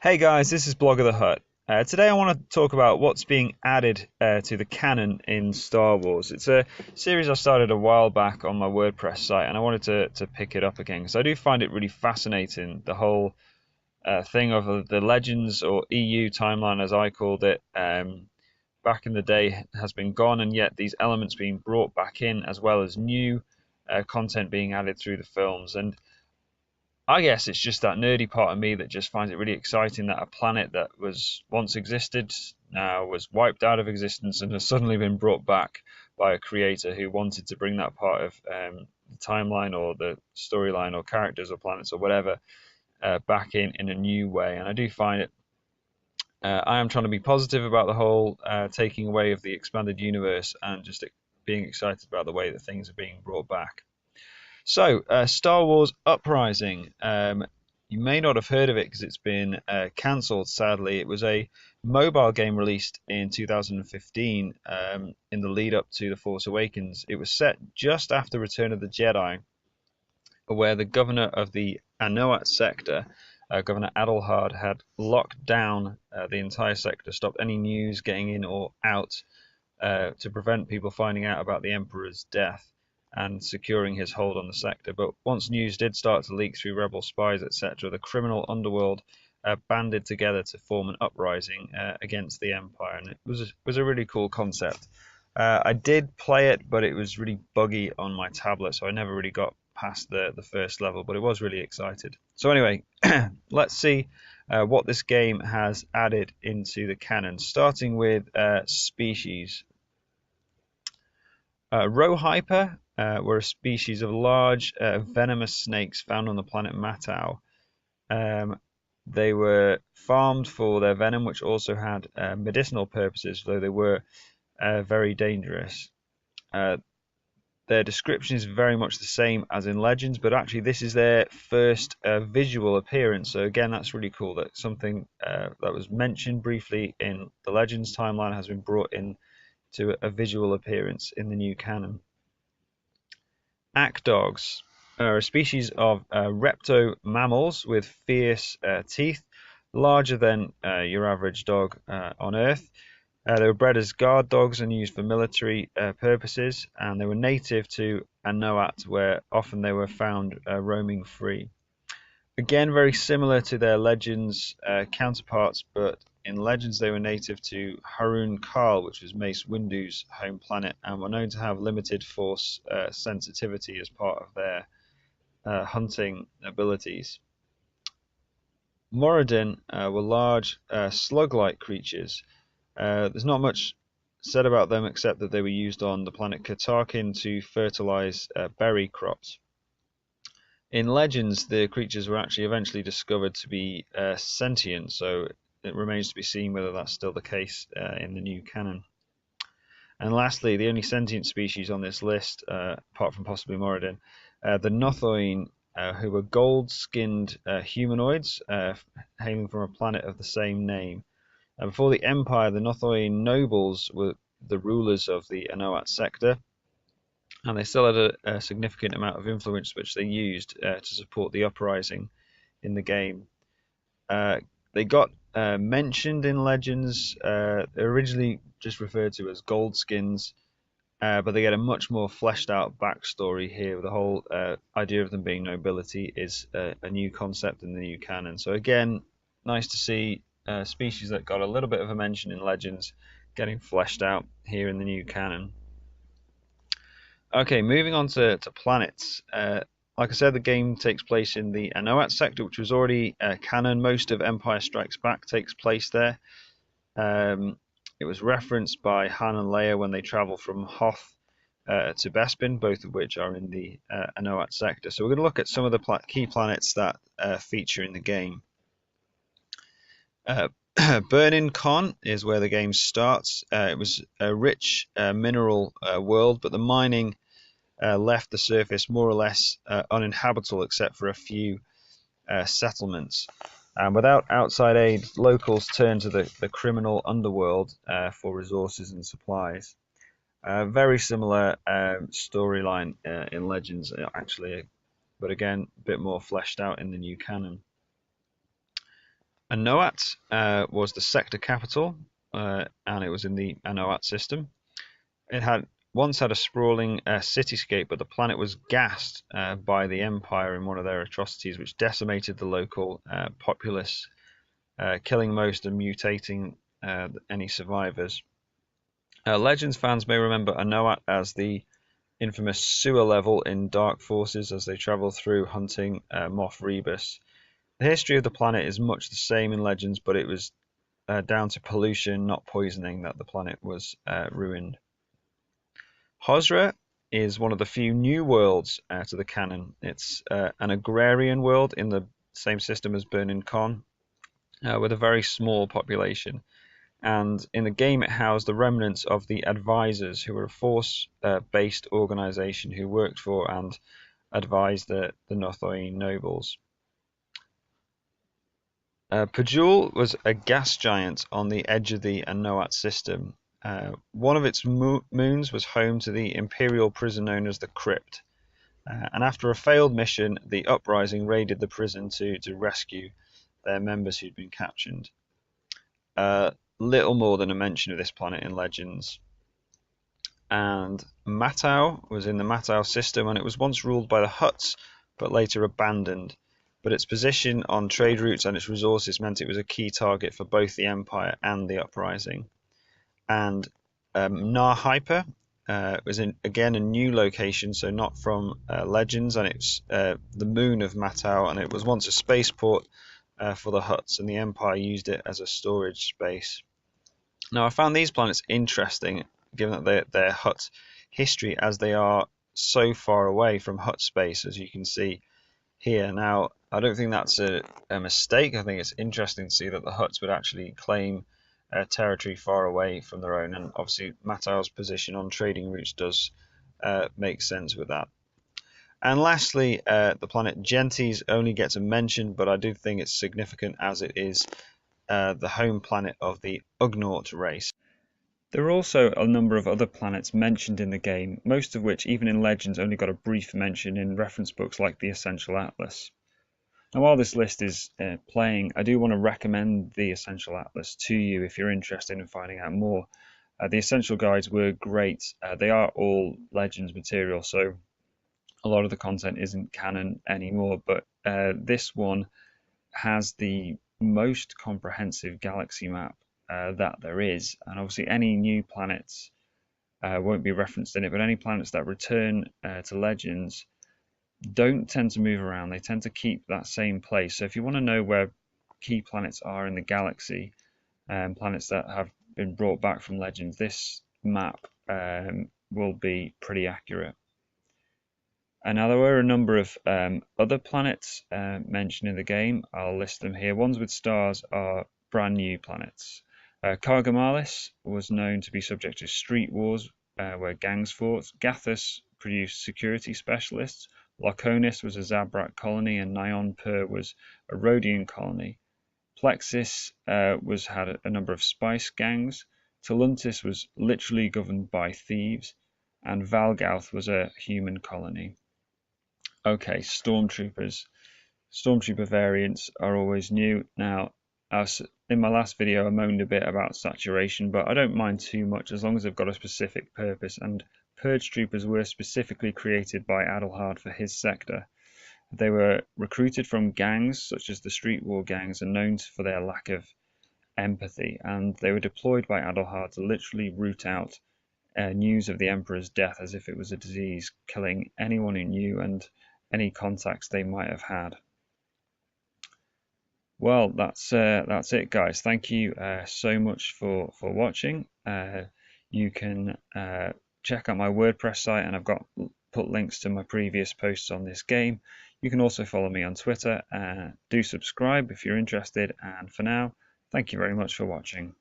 Hey guys, this is Blog of the Hut. Today I want to talk about what's being added to the canon in Star Wars. It's a series I started a while back on my WordPress site, and I wanted to pick it up again because I do find it really fascinating, the whole thing of the Legends or EU timeline, as I called it, back in the day has been gone, and yet these elements being brought back in, as well as new content being added through the films. And I guess it's just that nerdy part of me that just finds it really exciting that a planet that was once existed now was wiped out of existence and has suddenly been brought back by a creator who wanted to bring that part of the timeline or the storyline or characters or planets or whatever back in a new way. And I do find it. I am trying to be positive about the whole taking away of the expanded universe and just being excited about the way that things are being brought back. So, Star Wars Uprising. You may not have heard of it because it's been cancelled, sadly. It was a mobile game released in 2015 in the lead up to The Force Awakens. It was set just after Return of the Jedi, where the governor of the Anoat sector, Governor Adelhard, had locked down the entire sector, stopped any news getting in or out to prevent people finding out about the Emperor's death and securing his hold on the sector. But once news did start to leak through rebel spies, etc., the criminal underworld banded together to form an uprising against the Empire, and it was a really cool concept. I did play it, but it was really buggy on my tablet, so I never really got past the first level, but it was really excited. So anyway, let's see what this game has added into the canon, starting with species. Rohyper were a species of large venomous snakes found on the planet Matau. Um, they were farmed for their venom, which also had medicinal purposes, though they were very dangerous. Uh, their description is very much the same as in Legends, but actually this is their first visual appearance. So again, that's really cool that something that was mentioned briefly in the Legends timeline has been brought in to a visual appearance in the new canon. Dogs are a species of repto-mammals with fierce teeth, larger than your average dog on Earth. They were bred as guard dogs and used for military purposes, and they were native to Anoat, where often they were found roaming free. Again, very similar to their Legends counterparts, but in Legends they were native to Harun Kal, which was Mace Windu's home planet, and were known to have limited force sensitivity as part of their hunting abilities. Moradin were large slug-like creatures. There's not much said about them except that they were used on the planet Katarkin to fertilize berry crops. In Legends, the creatures were actually eventually discovered to be sentient, so it remains to be seen whether that's still the case in the new canon. And lastly, the only sentient species on this list, apart from possibly Moradin, the Nothoin, who were gold-skinned humanoids hailing from a planet of the same name. Before the Empire, the Nothoin nobles were the rulers of the Anoat sector, and they still had a significant amount of influence which they used to support the uprising in the game. They got mentioned in Legends. They're originally just referred to as Goldskins, but they get a much more fleshed out backstory here. The whole idea of them being nobility is a new concept in the new canon. So again, nice to see species that got a little bit of a mention in Legends getting fleshed out here in the new canon. Okay, moving on to planets. Like I said, the game takes place in the Anoat sector, which was already canon. Most of Empire Strikes Back takes place there. It was referenced by Han and Leia when they travel from Hoth to Bespin, both of which are in the Anoat sector. So we're going to look at some of the key planets that feature in the game. Burning Con is where the game starts. It was a rich mineral world, but the mining left the surface more or less uninhabitable except for a few settlements. And without outside aid, locals turned to the criminal underworld for resources and supplies. Very similar storyline in Legends, actually, but again, a bit more fleshed out in the new canon. Anoat was the sector capital, and it was in the Anoat system. It had once had a sprawling cityscape, but the planet was gassed by the Empire in one of their atrocities, which decimated the local populace, killing most and mutating any survivors. Legends fans may remember Anoat as the infamous sewer level in Dark Forces as they travel through hunting Moff Rebus. The history of the planet is much the same in Legends, but it was down to pollution, not poisoning, that the planet was ruined. Hosra is one of the few new worlds to the canon. It's an agrarian world in the same system as Burning Con, with a very small population. And in the game, it housed the remnants of the Advisors, who were a force-based organization who worked for and advised the Nothoin nobles. Pajul was a gas giant on the edge of the Anoat system. One of its moons was home to the imperial prison known as the Crypt. And after a failed mission, the Uprising raided the prison to rescue their members who'd been captured. Little more than a mention of this planet in Legends. And Matau was in the Matau system, and it was once ruled by the Hutts, but later abandoned. But its position on trade routes and its resources meant it was a key target for both the Empire and the Uprising. And Nar Hyper was again a new location, so not from Legends, and it's the moon of Matau, and it was once a spaceport for the Hutts, and the Empire used it as a storage space. Now, I found these planets interesting, given that they're Hutt history, as they are so far away from Hutt space, as you can see here. Now, I don't think that's a mistake. I think it's interesting to see that the Hutts would actually claim territory far away from their own, and obviously Matau's position on trading routes does make sense with that. And lastly, the planet Gentes only gets a mention, but I do think it's significant as it is the home planet of the Ugnaught race. There are also a number of other planets mentioned in the game, most of which, even in Legends, only got a brief mention in reference books like the Essential Atlas. Now, while this list is playing, I do want to recommend the Essential Atlas to you if you're interested in finding out more. The Essential Guides were great. They are all Legends material, so a lot of the content isn't canon anymore, but this one has the most comprehensive galaxy map that there is, and obviously any new planets won't be referenced in it, but any planets that return to Legends don't tend to move around. They tend to keep that same place. So if you want to know where key planets are in the galaxy, planets that have been brought back from Legends, this map will be pretty accurate. And now there were a number of other planets mentioned in the game. I'll list them here. Ones with stars are brand new planets. Cargamalis was known to be subject to street wars where gangs fought. Gathus produced security specialists. Laconis was a Zabrak colony, and Nyon Pur was a Rhodian colony. Plexus had a number of spice gangs. Taluntis was literally governed by thieves, and Valgauth was a human colony. Okay, Stormtroopers. Stormtrooper variants are always new. Now, in my last video, I moaned a bit about saturation, but I don't mind too much as long as they've got a specific purpose, and Purge Troopers were specifically created by Adelhard for his sector. They were recruited from gangs such as the Street War gangs and known for their lack of empathy, and they were deployed by Adelhard to literally root out news of the Emperor's death as if it was a disease, killing anyone who knew and any contacts they might have had. Well, that's it, guys. Thank you so much for watching. You can check out my WordPress site, and I've put links to my previous posts on this game. You can also follow me on Twitter. Do subscribe if you're interested, and for now, thank you very much for watching.